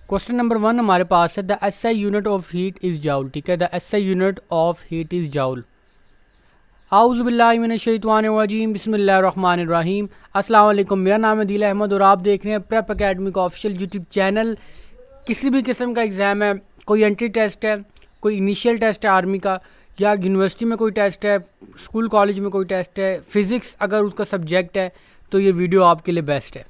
Question number 1 हमारे पास है the SI unit of heat is joule. ठीक है, the SI unit of heat is joule. आउज़ु बिल्लाहि मिनश शैतानिर रजीम, बिस्मिल्लाहिर रहमानिर रहीम। अस्सलाम वालेकुम, मेरा नाम है दिल अहमद और आप देख रहे हैं प्रेप एकेडमी का ऑफिशियल यूट्यूब चैनल। किसी भी किस्म का एग्ज़ाम है, कोई एंट्री टेस्ट है, कोई इनिशियल टेस्ट है आर्मी का, या यूनिवर्सिटी में कोई टेस्ट है, स्कूल कॉलेज में कोई टेस्ट है, फ़िज़िक्स अगर उसका सब्जेक्ट है तो ये वीडियो आपके लिए बेस्ट है।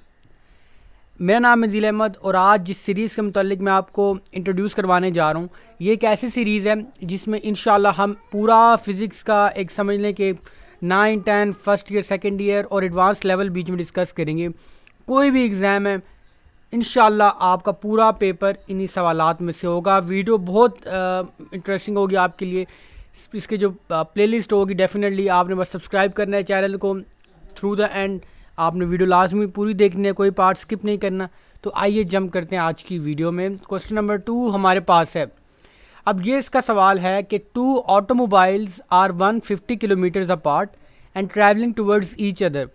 मेरा नाम है दिल अहमद और आज जिस सीरीज़ के मुतालिक मैं आपको इंट्रोड्यूस करवाने जा रहा हूँ, ये एक ऐसी सीरीज़ है जिसमें इंशाल्लाह हम पूरा फ़िज़िक्स का एक समझ लें कि 9, 10, फर्स्ट ईयर, सेकंड ईयर और एडवांस लेवल बीच में डिस्कस करेंगे। कोई भी एग्ज़ाम है इंशाल्लाह आपका पूरा पेपर इन्हीं सवालात में से होगा। वीडियो बहुत इंटरेस्टिंग होगी आपके लिए। इसके जो प्लेलिस्ट होगी डेफिनेटली आपने बस सब्सक्राइब करना है चैनल को थ्रू द एंड। आपने वीडियो लाजमी पूरी देखनी है, कोई पार्ट स्किप नहीं करना। तो आइए जंप करते हैं आज की वीडियो में। क्वेश्चन नंबर 2 हमारे पास है। अब ये इसका सवाल है कि 2 automobiles are 150 kilometres apart and travelling towards each other.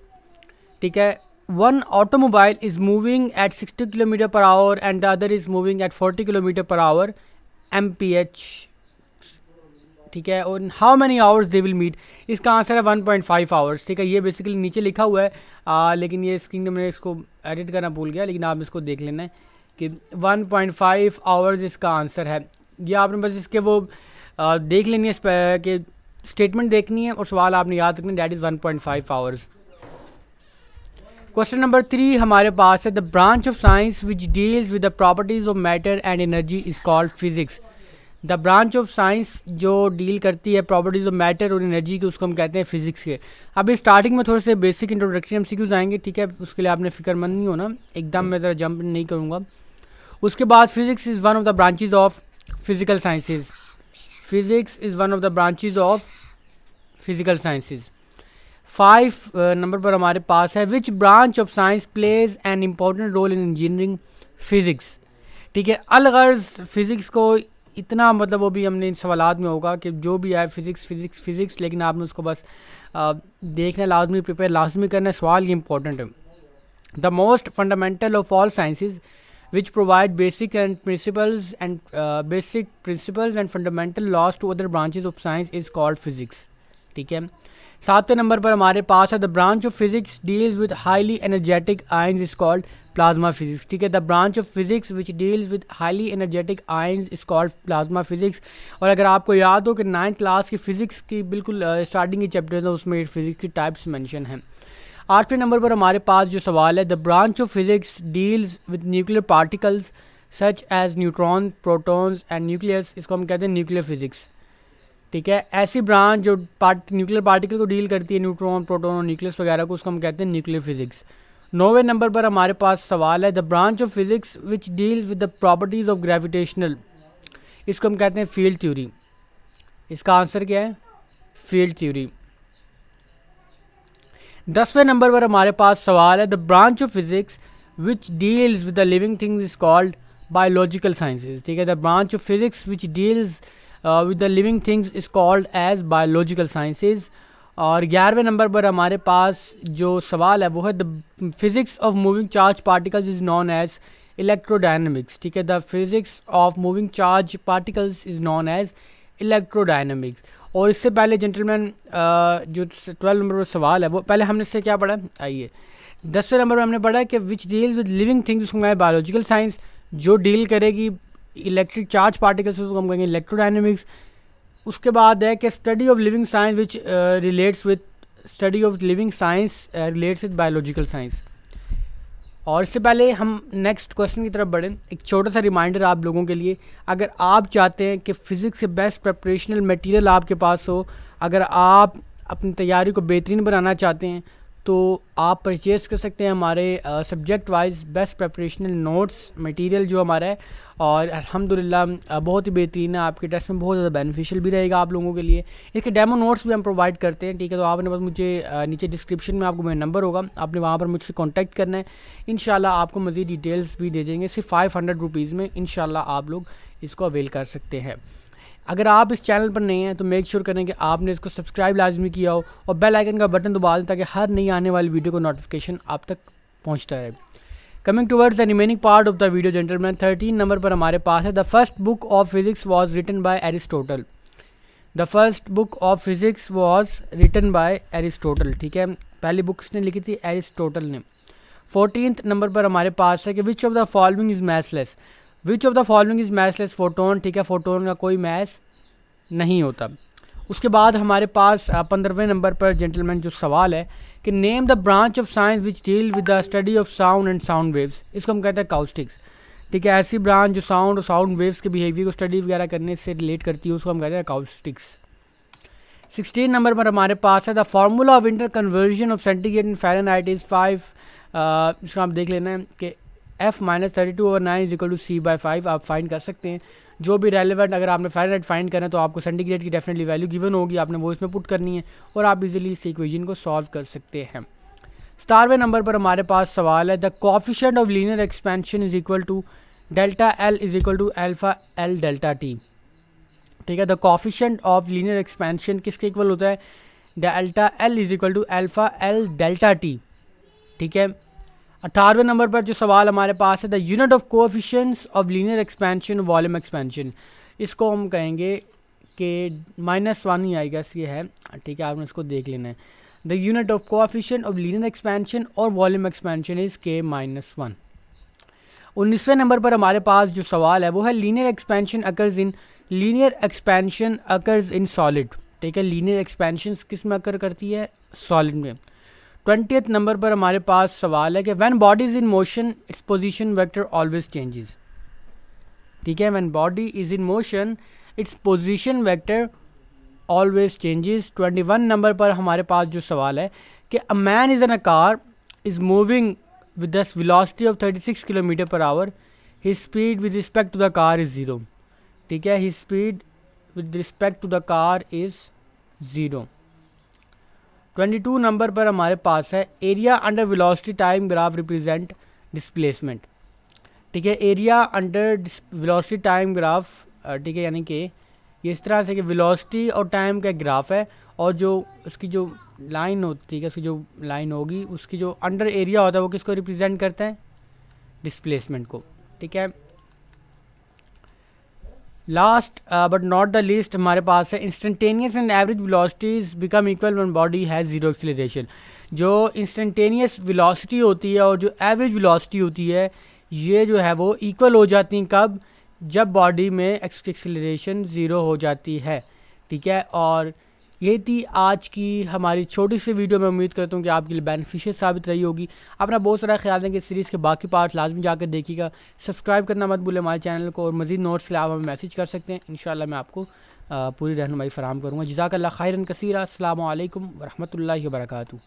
ठीक है, one automobile is moving at 60 kilometre per hour and the other is moving at 40 kilometre per hour MPH। ठीक है, और how many hours they will meet. इसका answer है 1.5 hours. ठीक है, ये बेसिकली नीचे लिखा हुआ है लेकिन ये स्क्रीन में मैंने इसको एडिट करना भूल गया, लेकिन आप इसको देख लेना है कि 1.5 आवर्स इसका आंसर है। ये आपने बस इसके वो देख लेनी है, इस पर कि स्टेटमेंट देखनी है और सवाल आपने याद रखना, that is 1.5 hours. Question number 3 हमारे पास है the branch of science which deals with the properties of matter and energy is called physics. The branch of science जो डील करती है प्रॉपर्टीज़ ऑफ मैटर और एनर्जी की, उसको हम कहते हैं फिजिक्स के। अभी स्टार्टिंग में थोड़े से बेसिक इंट्रोडक्शन MCQs आएंगे। ठीक है, उसके लिए आपने फिक्रमंद नहीं होना, एकदम मैं ज़रा जंप नहीं करूँगा। उसके बाद physics is one of the branches of physical sciences. Physics is one of the branches of physical sciences. 5 number पर हमारे पास है which branch of science plays an important role in engineering physics. ठीक है, अलगर्ज फिज़िक्स को इतना मतलब वो भी हमने इन सवालात में होगा कि जो भी है फिज़िक्स फिज़िक्स फ़िज़िक्स, लेकिन आपने उसको बस देखना लाजमी, प्रिपेयर लाजमी करना है। सवाल ये इंपॉर्टेंट है। The most fundamental of all sciences which provide basic principles and fundamental laws to other branches of science is called physics. ठीक है, 7वें नंबर पर हमारे पास है the branch of physics deals with highly energetic ions is called plasma physics. ठीक है, the branch of physics which deals with highly energetic ions is called plasma physics. और अगर आपको याद हो कि 9th क्लास की फ़िज़िक्स की बिल्कुल स्टार्टिंग की चैप्टर्स है, उसमें फिज़िक्स की टाइप्स मेंशन हैं। 8वें नंबर पर हमारे पास जो सवाल है the branch of physics deals with nuclear particles such as neutron, protons and nucleus, इसको हम कहते हैं न्यूक्लियर फिजिक्स। ठीक है, ऐसी ब्रांच जो न्यूक्लियर पार्टिकल को डील करती है, न्यूट्रॉन, प्रोटॉन और न्यूक्लियस वगैरह को, उसको हम कहते हैं न्यूक्लियर फिजिक्स। 9वें नंबर पर हमारे पास सवाल है the branch of physics which deals with the properties of gravitational, इसको हम कहते हैं फील्ड थ्योरी। इसका आंसर क्या है? Field theory. 10वें नंबर पर हमारे पास सवाल है the branch of physics which deals with the living things is called biological sciences. ठीक है, the branch of physics which deals with the living things is called as biological sciences. और 11वें नंबर पर हमारे पास जो सवाल है वो है the physics of moving charge particles is known as electrodynamics. ठीक है, the physics of moving charge particles is known as electrodynamics. और इससे पहले जेंटलमैन जो 12 नंबर पर सवाल है वो पहले हमने इससे क्या पढ़ा, आइए 10वें नंबर पर हमने पढ़ा कि विच डील्स विद लिविंग थिंग्स, उसको मैं बायोलॉजिकल साइंस, जो डील करेगी इलेक्ट्रिक चार्ज पार्टिकल्स उसको हम कहेंगे इलेक्ट्रोडायनेमिक्स। उसके बाद है कि study of living science which relates with study of living science relates with biological science. और इससे पहले हम नेक्स्ट क्वेश्चन की तरफ बढ़ें, एक छोटा सा रिमाइंडर आप लोगों के लिए, अगर आप चाहते हैं कि फ़िज़िक्स के बेस्ट प्रिपरेशनल मटेरियल आपके पास हो, अगर आप अपनी तैयारी को बेहतरीन बनाना चाहते हैं तो आप परचेज़ कर सकते हैं हमारे subject wise best preparational notes material जो हमारा है। और अल्हम्दुलिल्लाह बहुत ही बेहतरीन है, आपके टेस्ट में बहुत ज़्यादा बेनिफिशियल भी रहेगा आप लोगों के लिए। इसके डेमो नोट्स भी हम प्रोवाइड करते हैं। ठीक है, तो आपने बस मुझे नीचे डिस्क्रिप्शन में आपको मेरा नंबर होगा, आपने वहाँ पर मुझसे कॉन्टैक्ट करना है। इंशाल्लाह आपको मज़ीद डिटेल्स भी दे देंगे, सिर्फ 500 रुपीज़ में इंशाल्लाह आप लोग इसको अवेल कर सकते हैं। अगर आप इस चैनल पर नए हैं तो मेक श्योर करें कि आपने इसको सब्सक्राइब लाजमी किया हो और बेल आइकन का बटन दबा दें ताकि हर नई आने वाली वीडियो को नोटिफिकेशन आप तक पहुंचता रहे। Coming towards the remaining part of the video gentleman, 13 number पर हमारे पास है the first book of physics was written by Aristotle. The first book of physics was written by Aristotle, ठीक है, पहली बुक किसने लिखी थी? एरिस्टोटल ने। 14th नंबर पर हमारे पास है कि which of the following is massless. Which of the following is massless? Photon, ठीक है, फोटोन का कोई मैस नहीं होता। उसके बाद हमारे पास 15वें नंबर पर जेंटलमैन जो सवाल है कि name the branch of science which deal with the study of sound and sound waves. इसको हम कहते हैं अकाउस्टिक्स, ठीक है, ऐसी ब्रांच जो साउंड और साउंड वेव्स के बिहेवियर को स्टडी वगैरह करने से रिलेट करती है, उसको हम कहते हैं अकाउस्टिक्स। 16 नंबर पर हमारे पास है the formula of inter conversion of centigrade in Fahrenheit is 5। इसका आप देख लेना है कि F-32/9 = C/5 आप फाइंड कर सकते हैं। जो भी रेलिवेंट, अगर आपने फ़ारेनहाइट फाइंड करना है तो आपको सेंटीग्रेड की डेफिनेटली वैल्यू गिवन होगी, आपने वो इसमें पुट करनी है और आप इजीली इस इक्वेशन को सॉल्व कर सकते हैं। 17वें नंबर पर हमारे पास सवाल है the coefficient of linear expansion is equal to delta L is equal to alpha L delta T, ठीक है। The coefficient of linear expansion किसके इक्वल होता है? Delta L is equal to alpha L delta T, ठीक है। 18वें number पर जो सवाल हमारे पास है the unit of coefficients of linear expansion volume expansion, इसको हम कहेंगे कि -1 ही आएगा, ये है, ठीक है, आपने इसको देख लेना है। The unit of coefficient of linear expansion और वॉल्यूम एक्सपेंशन इज़ K-1। 19वें नंबर पर हमारे पास जो सवाल है वो है linear expansion occurs in solid, ठीक है, लीनियर एक्सपेंशन किस में अकर करती है? सॉलिड में। 20th नंबर पर हमारे पास सवाल है कि when body is in motion its position vector always changes, ठीक है, when body is in motion its position vector always changes. 21 number पर हमारे पास जो सवाल है कि a man is in a car is moving with the velocity of 36 km/h, his speed with respect to the car is 0, ठीक है, his speed with respect to the car is 0। 22 number पर हमारे पास है area under velocity time graph represent displacement, ठीक है, area under velocity time graph, ठीक है, यानी कि ये इस तरह से कि वेलोसिटी और टाइम का ग्राफ है और जो उसकी जो लाइन होती है, उसकी जो लाइन होगी उसकी जो अंडर एरिया होता है वो किसको रिप्रेजेंट करता है? डिस्प्लेसमेंट को, ठीक है। Last but not the least हमारे पास है instantaneous and average velocities become equal when body has zero acceleration. जो इंस्टेंटेनियस वेलोसिटी होती है और जो एवरेज वेलोसिटी होती है ये जो है वो इक्वल हो जाती हैं कब? जब बॉडी में एक्सीलरेशन ज़ीरो हो जाती है, ठीक है। और ये थी आज की हमारी छोटी सी वीडियो। मैं उम्मीद करता हूँ कि आपके लिए बेनिफिशियल साबित रही होगी। अपना बहुत सारा ख्याल रखें कि सीरीज़ के बाकी पार्ट लाजमी जाकर देखिएगा। सब्सक्राइब करना मत भूलें हमारे चैनल को और मज़ीद नोट्स के लिए आप हमें मैसेज कर सकते हैं। इंशाल्लाह मैं आपको पूरी रहनुमाई फ़राहम करूँगा। जज़ाकल्लाह खैरन कसीरा। अस्सलामु अलैकुम व रहमतुल्लाहि व बरकातुहू।